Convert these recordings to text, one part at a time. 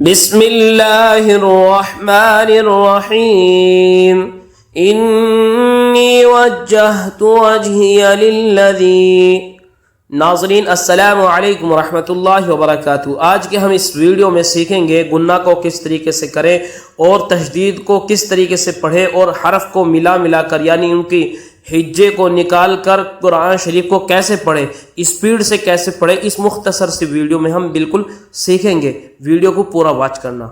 بسم اللہ الرحمن الرحیم انی وجہت وجہی للذی۔ ناظرین السلام علیکم ورحمۃ اللہ وبرکاتہ۔ آج کے ہم اس ویڈیو میں سیکھیں گے گنہ کو کس طریقے سے کریں اور تشدید کو کس طریقے سے پڑھیں اور حرف کو ملا کر یعنی ان کی ہجے کو نکال کر قرآن شریف کو کیسے پڑھیں، اسپیڈ سے کیسے پڑھیں، اس مختصر سی ویڈیو میں ہم بالکل سیکھیں گے۔ ویڈیو کو پورا واچ کرنا۔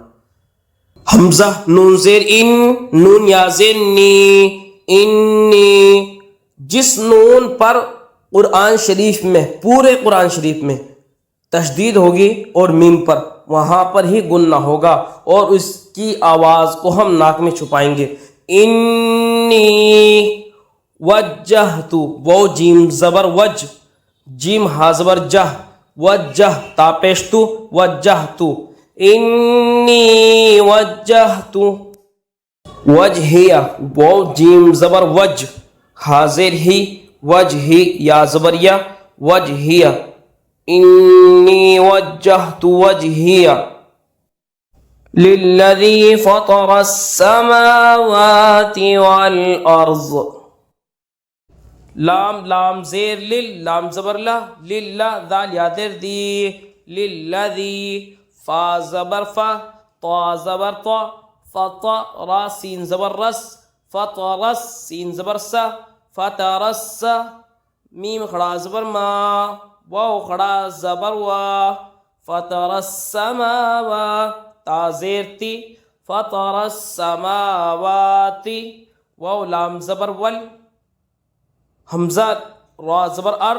حمزہ نون زیر ان، نون یا زین نی، انی، جس نون پر قرآن شریف میں پورے قرآن شریف میں تشدید ہوگی اور میم پر وہاں پر ہی گنہ ہوگا اور اس کی آواز کو ہم ناک میں چھپائیں گے۔ انی وجہت، وہ جیم زبر وج، جیم ہا زبر جہ، وجہ تا پیشتو، وجہت، انی وجہت وجہیہ، وہ جیم زبر وج، حاضر ہی، وجہی یا زبریہ، وجہیہ، انی وجہت وجہیہ للذی فطر السماوات والارض۔ لام لام زیر لل، لام زبر لا، للہ، دال یادر دی، للذی، فا زبر فا، طا زبر طا، فطا، را سین زبر رس، فطرس، سین زبر سا، فترس، میم کھڑا زبر ما، واو کھڑا زبر وا، فطرس سماوا، تا زیر تی، فطرس سماواتی، واو لام زبر ول، حمزہ را زبر ار،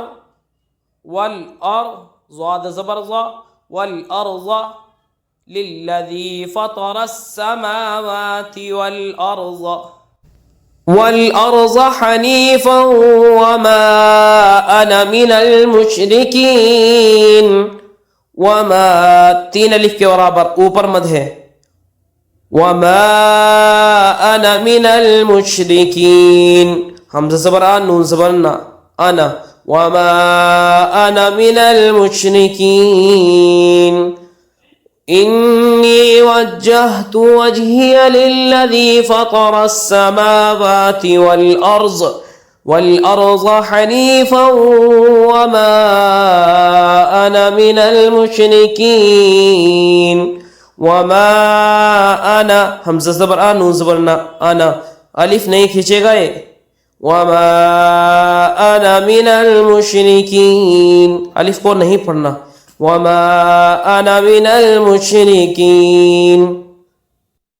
والار، ضاد زبر ضا، والارض، للذی فطر السماوات والارض، والارض حنیفا وما انا من المشرکین، وما، تین الف کے برابر اوپر مد ہے، وما انا من المشرکین، حمزہ زبر آ، نون زبر نا، انا، وما انا من المشرکین، انی وجہت وجہی للذی فطر السماوات والارض حنیفا وما انا من المشرکین، وما انا، حمزہ زبر آ، نون زبر نا، انا، الف نہیں کھینچے گا یہ، وما انا من المشرکین، الف کو نہیں پڑھنا، وما انا من المشرکین۔